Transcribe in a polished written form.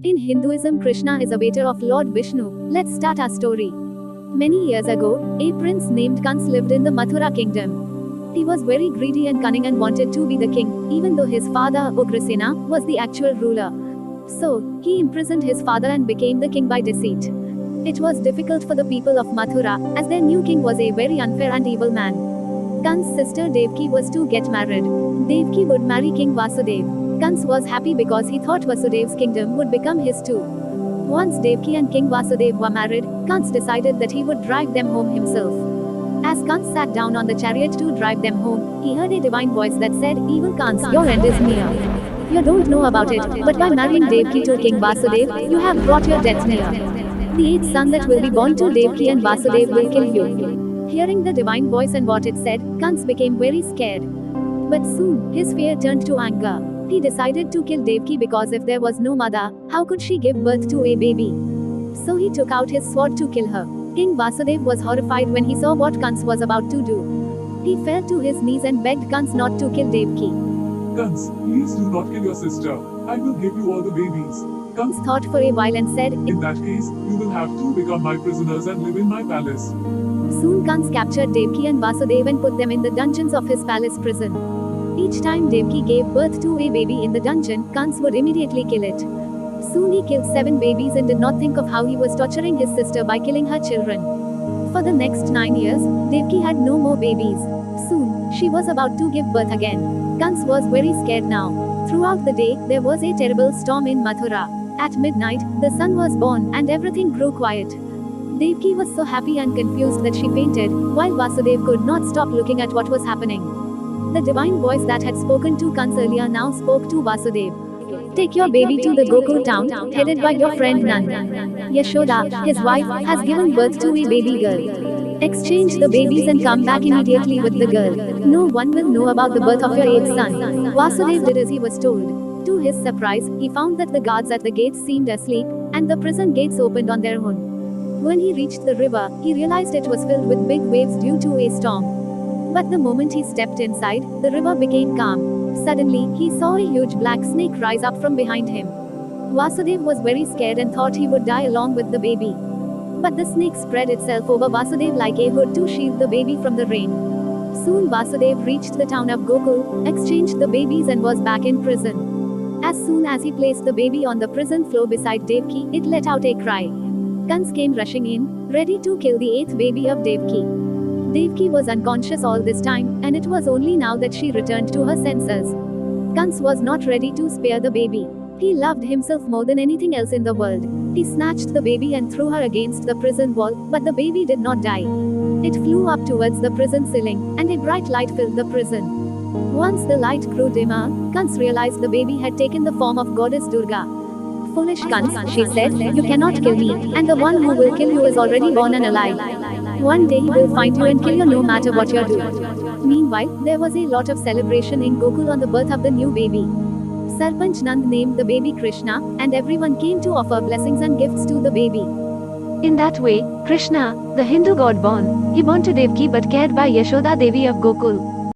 In Hinduism, Krishna is a avatar of Lord Vishnu. Let's start our story. Many years ago, a prince named Kans lived in the Mathura kingdom. He was very greedy and cunning and wanted to be the king, even though his father, Ugrasena, was the actual ruler. So, he imprisoned his father and became the king by deceit. It was difficult for the people of Mathura, as their new king was a very unfair and evil man. Kans' sister Devaki was to get married. Devaki would marry King Vasudev. Kans was happy because he thought Vasudev's kingdom would become his too. Once Devaki and King Vasudev were married, Kans decided that he would drive them home himself. As Kans sat down on the chariot to drive them home, he heard a divine voice that said, "Evil Kans, your end is near. You don't know about it, but by marrying Devaki to King Vasudev, you have brought your death near. The eighth son that will be born to Devaki and Vasudev will kill you." Hearing the divine voice and what it said, Kans became very scared. But soon, his fear turned to anger. He decided to kill Devaki because if there was no mother, how could she give birth to a baby? So he took out his sword to kill her. King Vasudev was horrified when he saw what Kans was about to do. He fell to his knees and begged Kans not to kill Devaki. Kans, please do not kill your sister. I will give you all the babies. Kans thought for a while and said, In that case, you will have to become my prisoners and live in my palace. Soon Kans captured Devaki and Vasudev and put them in the dungeons of his palace prison. Each time Devaki gave birth to a baby in the dungeon, Kans would immediately kill it. Soon he killed 7 babies and did not think of how he was torturing his sister by killing her children. For the next 9 years, Devaki had no more babies. Soon, she was about to give birth again. Kans was very scared now. Throughout the day, there was a terrible storm in Mathura. At midnight, the sun was born and everything grew quiet. Devaki was so happy and confused that she fainted, while Vasudev could not stop looking at what was happening. The divine voice that had spoken to Kans earlier now spoke to Vasudev. Take your baby to the Gokul town, headed by your friend Nand. Yashoda, his wife, has given birth to a baby girl. Exchange the babies and come back immediately with the girl. No one will know about the birth of your 8th son. Vasudev did as he was told. To his surprise, he found that the guards at the gates seemed asleep, and the prison gates opened on their own. When he reached the river, he realized it was filled with big waves due to a storm. But the moment he stepped inside, the river became calm. Suddenly, he saw a huge black snake rise up from behind him. Vasudev was very scared and thought he would die along with the baby. But the snake spread itself over Vasudev like a hood to shield the baby from the rain. Soon Vasudev reached the town of Gokul, exchanged the babies and was back in prison. As soon as he placed the baby on the prison floor beside Devaki, it let out a cry. Kans came rushing in, ready to kill the 8th baby of Devaki. Devaki was unconscious all this time, and it was only now that she returned to her senses. Kans was not ready to spare the baby. He loved himself more than anything else in the world. He snatched the baby and threw her against the prison wall, but the baby did not die. It flew up towards the prison ceiling, and a bright light filled the prison. Once the light grew dimmer, Kans realized the baby had taken the form of goddess Durga. Foolish Kans, she said, you cannot kill me, and the one who will kill you is already born and alive. One day he will find you and kill you no matter what you do. Meanwhile, there was a lot of celebration in Gokul on the birth of the new baby. Sarpanch Nand named the baby Krishna, and everyone came to offer blessings and gifts to the baby. In that way, Krishna, the Hindu god born, he born to Devaki but cared by Yashoda Devi of Gokul.